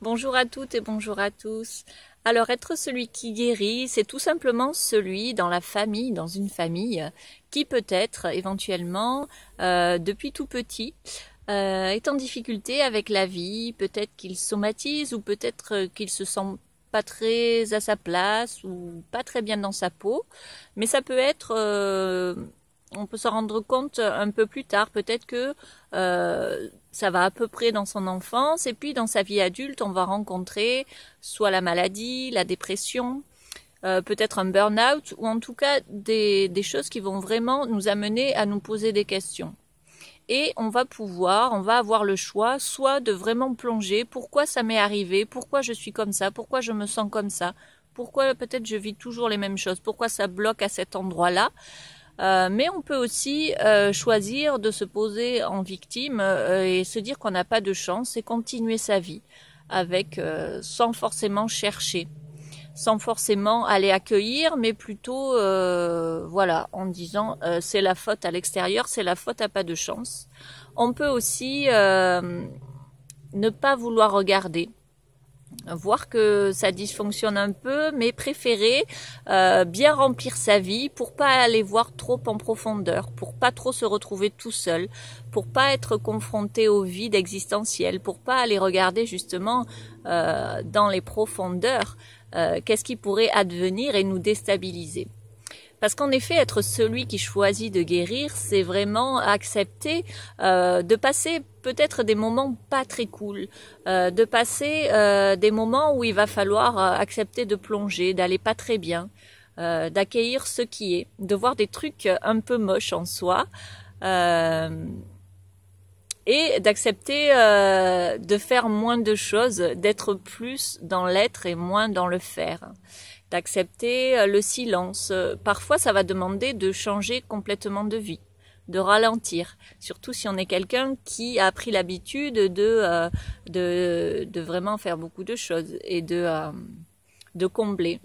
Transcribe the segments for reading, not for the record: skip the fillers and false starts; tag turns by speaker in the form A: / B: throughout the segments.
A: Bonjour à toutes et bonjour à tous. Alors, être celui qui guérit, c'est tout simplement celui dans la famille, dans une famille, qui peut-être éventuellement, depuis tout petit, est en difficulté avec la vie, peut-être qu'il somatise ou peut-être qu'il se sent pas très à sa place ou pas très bien dans sa peau, mais ça peut être, on peut s'en rendre compte un peu plus tard, peut-être que ça va à peu près dans son enfance et puis dans sa vie adulte, on va rencontrer soit la maladie, la dépression, peut-être un burn-out ou en tout cas des choses qui vont vraiment nous amener à nous poser des questions. Et on va avoir le choix soit de vraiment plonger, pourquoi ça m'est arrivé, pourquoi je suis comme ça, pourquoi je me sens comme ça, pourquoi peut-être je vis toujours les mêmes choses, pourquoi ça bloque à cet endroit-là. Mais on peut aussi choisir de se poser en victime et se dire qu'on n'a pas de chance et continuer sa vie avec sans forcément chercher, sans forcément aller accueillir, mais plutôt voilà, en disant c'est la faute à l'extérieur, c'est la faute à pas de chance. On peut aussi ne pas vouloir regarder, voir que ça dysfonctionne un peu, mais préférer bien remplir sa vie pour pas aller voir trop en profondeur, pour pas trop se retrouver tout seul, pour pas être confronté au vide existentiel, pour pas aller regarder justement dans les profondeurs qu'est-ce qui pourrait advenir et nous déstabiliser. Parce qu'en effet, être celui qui choisit de guérir, c'est vraiment accepter de passer peut-être des moments pas très cool, de passer des moments où il va falloir accepter de plonger, d'aller pas très bien, d'accueillir ce qui est, de voir des trucs un peu moches en soi, et d'accepter de faire moins de choses, d'être plus dans l'être et moins dans le faire. D'accepter le silence. Parfois, ça va demander de changer complètement de vie, de ralentir. Surtout si on est quelqu'un qui a pris l'habitude de vraiment faire beaucoup de choses et de combler.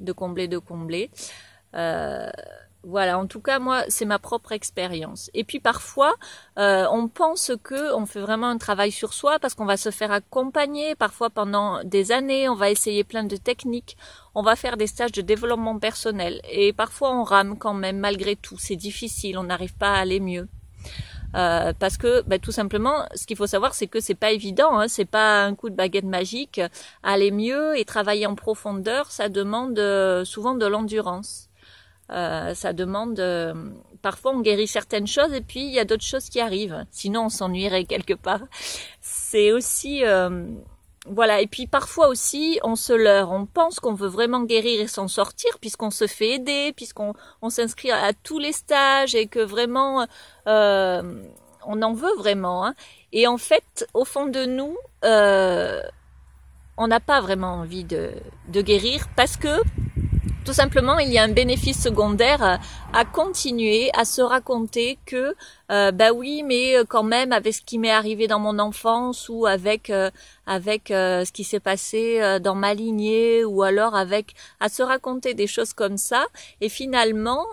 A: Voilà, en tout cas, moi, c'est ma propre expérience. Et puis parfois, on pense que on fait vraiment un travail sur soi parce qu'on va se faire accompagner. Parfois, pendant des années, on va essayer plein de techniques. On va faire des stages de développement personnel. Et parfois, on rame quand même, malgré tout. C'est difficile, on n'arrive pas à aller mieux. Parce que tout simplement, ce qu'il faut savoir, c'est que c'est pas évident, hein, c'est pas un coup de baguette magique. Aller mieux et travailler en profondeur, ça demande souvent de l'endurance. Ça demande parfois on guérit certaines choses et puis il y a d'autres choses qui arrivent, sinon on s'ennuierait quelque part. C'est aussi voilà, et puis parfois aussi on se leurre, on pense qu'on veut vraiment guérir et s'en sortir puisqu'on se fait aider, puisqu'on s'inscrit à tous les stages et que vraiment on en veut vraiment, hein. Et en fait au fond de nous on n'a pas vraiment envie de guérir parce que tout simplement, il y a un bénéfice secondaire à continuer à se raconter que oui, mais quand même avec ce qui m'est arrivé dans mon enfance ou avec ce qui s'est passé dans ma lignée ou alors à se raconter des choses comme ça et finalement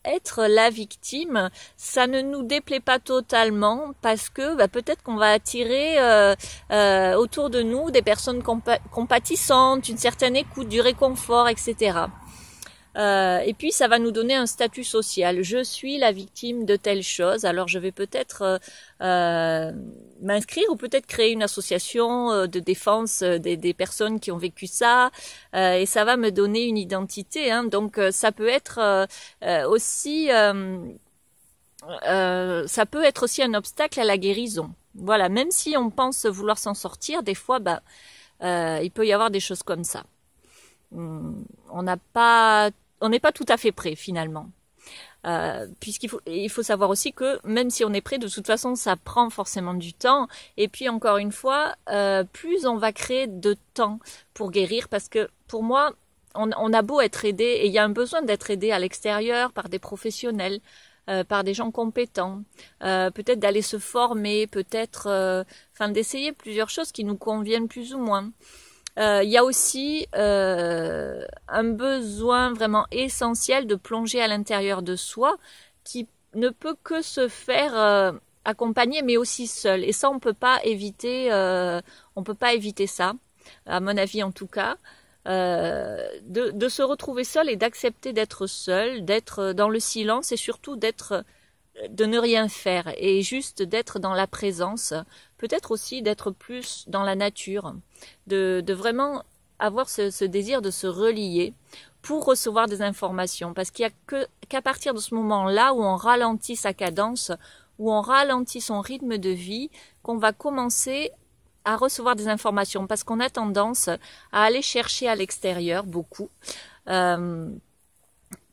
A: être la victime, ça ne nous déplaît pas totalement parce que peut-être qu'on va attirer autour de nous des personnes compatissantes, une certaine écoute, du réconfort, etc. Et puis ça va nous donner un statut social. Je suis la victime de telle chose, alors je vais peut-être m'inscrire ou peut-être créer une association de défense des personnes qui ont vécu ça, et ça va me donner une identité, hein. Donc ça peut être aussi ça peut être aussi un obstacle à la guérison. Voilà, même si on pense vouloir s'en sortir, des fois il peut y avoir des choses comme ça. On n'est pas tout à fait prêt finalement. Il faut savoir aussi que même si on est prêt, de toute façon, ça prend forcément du temps. Et puis encore une fois, plus on va créer de temps pour guérir, parce que pour moi, on a beau être aidé, et il y a un besoin d'être aidé à l'extérieur par des professionnels, par des gens compétents, peut-être d'aller se former, peut-être, d'essayer plusieurs choses qui nous conviennent plus ou moins. Il y a aussi un besoin vraiment essentiel de plonger à l'intérieur de soi qui ne peut que se faire accompagné, mais aussi seul. Et ça, on peut pas éviter ça, à mon avis en tout cas. De se retrouver seul et d'accepter d'être seul, d'être dans le silence et surtout de ne rien faire et juste d'être dans la présence, peut-être aussi d'être plus dans la nature, de vraiment avoir ce désir de se relier pour recevoir des informations, parce qu'il n'y a qu'à partir de ce moment-là où on ralentit sa cadence, où on ralentit son rythme de vie, qu'on va commencer à recevoir des informations, parce qu'on a tendance à aller chercher à l'extérieur beaucoup,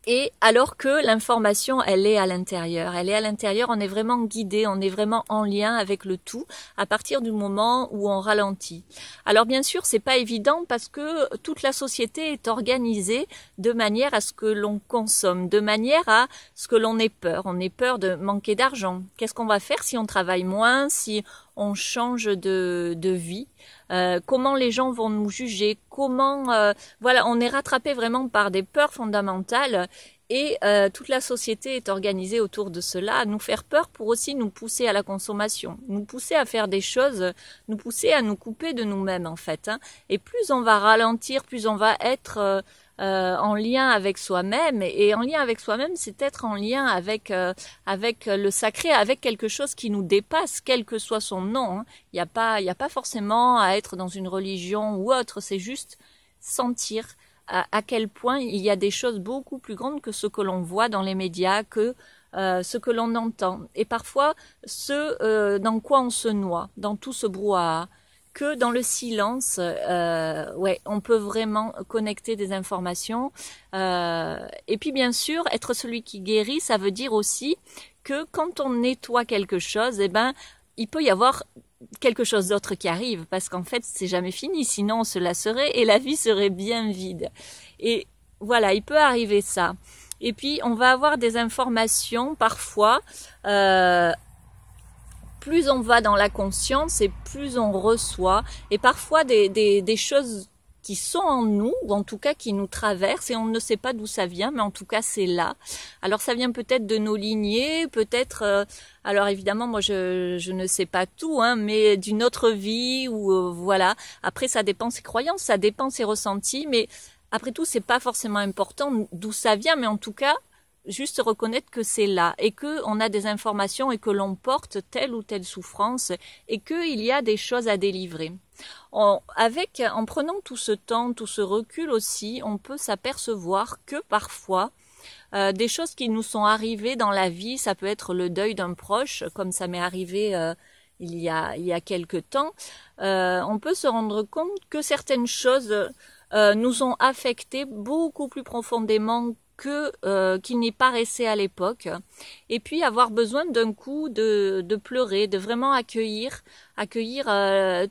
A: et alors que l'information, elle est à l'intérieur, on est vraiment guidé, on est vraiment en lien avec le tout à partir du moment où on ralentit. Alors bien sûr, c'est pas évident parce que toute la société est organisée de manière à ce que l'on consomme, de manière à ce que l'on ait peur. On ait peur de manquer d'argent. Qu'est-ce qu'on va faire si on travaille moins, si on change de vie? Comment les gens vont nous juger, voilà, on est rattrapé vraiment par des peurs fondamentales et toute la société est organisée autour de cela, à nous faire peur pour aussi nous pousser à la consommation, nous pousser à faire des choses, nous pousser à nous couper de nous-mêmes en fait, hein. Et plus on va ralentir, plus on va être en lien avec soi-même, et en lien avec soi-même, c'est être en lien avec le sacré, avec quelque chose qui nous dépasse, quel que soit son nom, hein. Il y a pas forcément à être dans une religion ou autre, c'est juste sentir à quel point il y a des choses beaucoup plus grandes que ce que l'on voit dans les médias, que ce que l'on entend, et parfois dans quoi on se noie, dans tout ce brouhaha, que dans le silence, ouais, on peut vraiment connecter des informations. Et puis bien sûr, être celui qui guérit, ça veut dire aussi que quand on nettoie quelque chose, eh ben, il peut y avoir quelque chose d'autre qui arrive, parce qu'en fait, c'est jamais fini, sinon on se lasserait et la vie serait bien vide. Et voilà, il peut arriver ça. Et puis, on va avoir des informations parfois. Plus on va dans la conscience et plus on reçoit, et parfois des choses qui sont en nous, ou en tout cas qui nous traversent, et on ne sait pas d'où ça vient, mais en tout cas c'est là. Alors ça vient peut-être de nos lignées, peut-être, alors évidemment moi je ne sais pas tout, hein, mais d'une autre vie, ou voilà. Après ça dépend ses croyances, ça dépend ses ressentis, mais après tout c'est pas forcément important d'où ça vient, mais en tout cas, juste reconnaître que c'est là et que on a des informations et que l'on porte telle ou telle souffrance et qu'il y a des choses à délivrer. En prenant tout ce temps, tout ce recul aussi, on peut s'apercevoir que parfois des choses qui nous sont arrivées dans la vie, ça peut être le deuil d'un proche, comme ça m'est arrivé il y a quelque temps, on peut se rendre compte que certaines choses nous ont affectés beaucoup plus profondément qu'il n'y paraissait à l'époque, et puis avoir besoin d'un coup de pleurer, de vraiment accueillir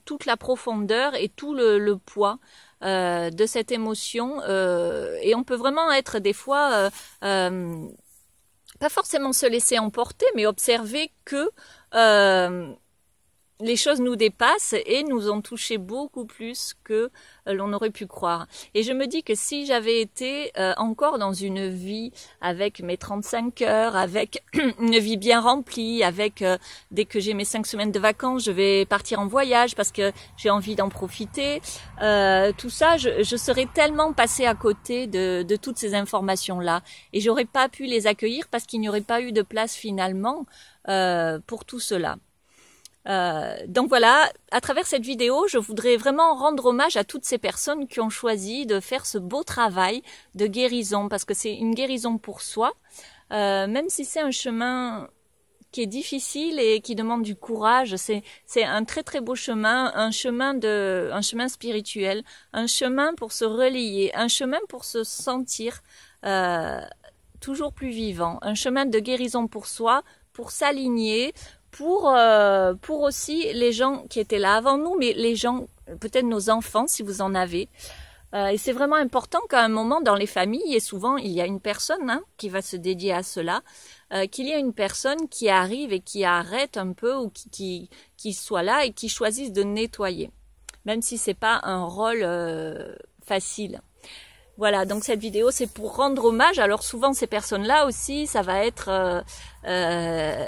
A: toute la profondeur et tout le poids de cette émotion, et on peut vraiment être des fois pas forcément se laisser emporter, mais observer que les choses nous dépassent et nous ont touché beaucoup plus que l'on aurait pu croire. Et je me dis que si j'avais été encore dans une vie avec mes 35 heures, avec une vie bien remplie, avec dès que j'ai mes 5 semaines de vacances, je vais partir en voyage parce que j'ai envie d'en profiter. Tout ça, je serais tellement passée à côté de toutes ces informations-là. Et j'aurais pas pu les accueillir parce qu'il n'y aurait pas eu de place finalement pour tout cela. Donc voilà, à travers cette vidéo, je voudrais vraiment rendre hommage à toutes ces personnes qui ont choisi de faire ce beau travail de guérison, parce que c'est une guérison pour soi, même si c'est un chemin qui est difficile et qui demande du courage. C'est un très très beau chemin, un chemin spirituel, un chemin pour se relier, un chemin pour se sentir toujours plus vivant, un chemin de guérison pour soi, pour s'aligner, pour aussi les gens qui étaient là avant nous, mais les gens, peut-être nos enfants si vous en avez. Et c'est vraiment important qu'à un moment dans les familles, et souvent il y a une personne qui va se dédier à cela, qu'il y ait une personne qui arrive et qui arrête un peu, ou qui soit là et qui choisisse de nettoyer, même si c'est pas un rôle facile. Voilà, donc cette vidéo c'est pour rendre hommage. Alors souvent ces personnes-là aussi, ça va être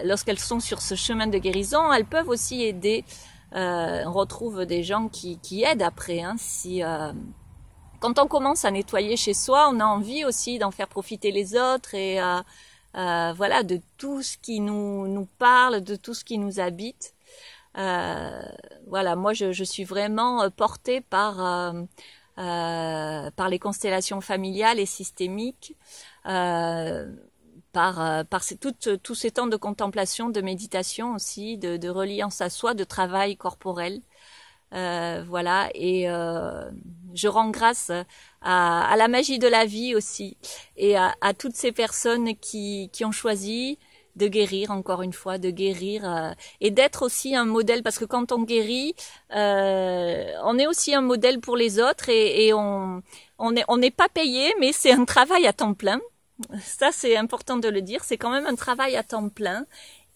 A: lorsqu'elles sont sur ce chemin de guérison, elles peuvent aussi aider. On retrouve des gens qui aident après. Hein, si quand on commence à nettoyer chez soi, on a envie aussi d'en faire profiter les autres et voilà, de tout ce qui nous parle, de tout ce qui nous habite. Voilà, moi je suis vraiment portée par les constellations familiales et systémiques, tous ces temps de contemplation, de méditation aussi, de reliance à soi, de travail corporel. Voilà, et je rends grâce à la magie de la vie aussi, et à toutes ces personnes qui ont choisi de guérir, encore une fois, de guérir et d'être aussi un modèle, parce que quand on guérit, on est aussi un modèle pour les autres, et on n'est pas payé, mais c'est un travail à temps plein. Ça, c'est important de le dire, c'est quand même un travail à temps plein,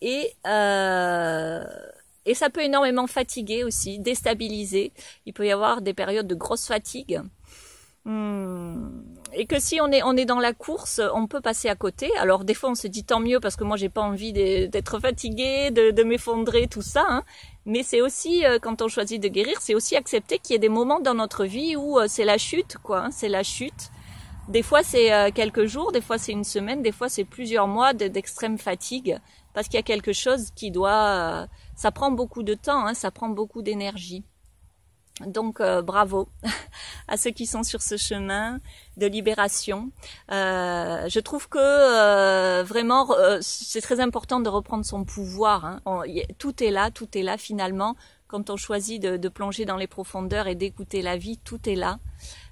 A: et ça peut énormément fatiguer aussi, déstabiliser. Il peut y avoir des périodes de grosse fatigue. Et que si on est dans la course, on peut passer à côté. Alors des fois on se dit tant mieux, parce que moi j'ai pas envie d'être fatiguée, de m'effondrer, tout ça. Hein. Mais c'est aussi, quand on choisit de guérir, c'est aussi accepter qu'il y ait des moments dans notre vie où c'est la chute, quoi. Hein, c'est la chute. Des fois c'est quelques jours, des fois c'est une semaine, des fois c'est plusieurs mois d'extrême fatigue, parce qu'il y a quelque chose qui doit... ça prend beaucoup de temps, hein, ça prend beaucoup d'énergie. Donc bravo à ceux qui sont sur ce chemin de libération. Je trouve que vraiment c'est très important de reprendre son pouvoir. Hein. Tout est là finalement. Quand on choisit de plonger dans les profondeurs et d'écouter la vie, tout est là.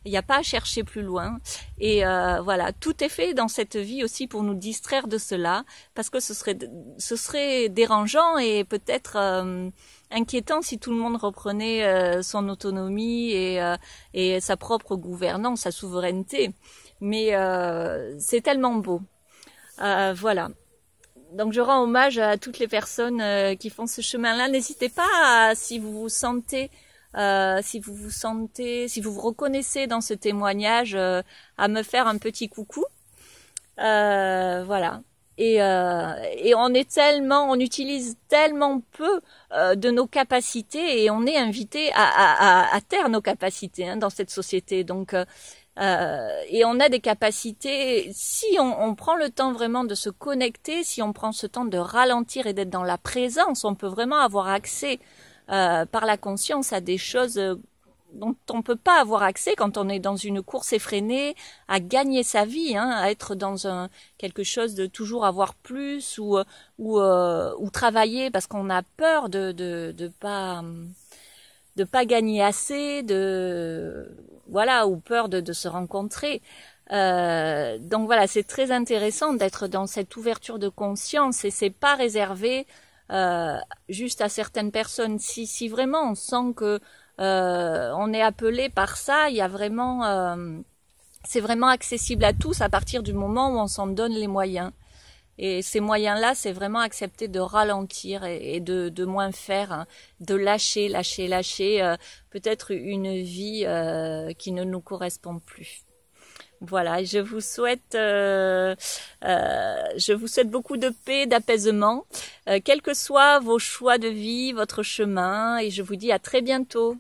A: Il n'y a pas à chercher plus loin. Et voilà, tout est fait dans cette vie aussi pour nous distraire de cela, parce que ce serait dérangeant et peut-être inquiétant si tout le monde reprenait son autonomie et sa propre gouvernance, sa souveraineté. Mais c'est tellement beau. Voilà. Donc je rends hommage à toutes les personnes qui font ce chemin-là. N'hésitez pas si vous vous sentez, si vous vous reconnaissez dans ce témoignage, à me faire un petit coucou. Voilà. Et on utilise tellement peu de nos capacités, et on est invité à taire nos capacités, hein, dans cette société. Donc et on a des capacités, si on prend le temps vraiment de se connecter, si on prend ce temps de ralentir et d'être dans la présence, on peut vraiment avoir accès par la conscience à des choses dont on peut pas avoir accès quand on est dans une course effrénée, à gagner sa vie, hein, à être dans quelque chose de toujours avoir plus, ou travailler parce qu'on a peur de pas gagner assez, voilà, ou peur de se rencontrer. Donc voilà, c'est très intéressant d'être dans cette ouverture de conscience, et c'est pas réservé juste à certaines personnes. Si vraiment on sent que on est appelé par ça, il y a vraiment c'est vraiment accessible à tous à partir du moment où on s'en donne les moyens. Et ces moyens-là, c'est vraiment accepter de ralentir et de moins faire, hein, de lâcher peut-être une vie qui ne nous correspond plus. Voilà, je vous souhaite beaucoup de paix, d'apaisement, quels que soient vos choix de vie, votre chemin, et je vous dis à très bientôt.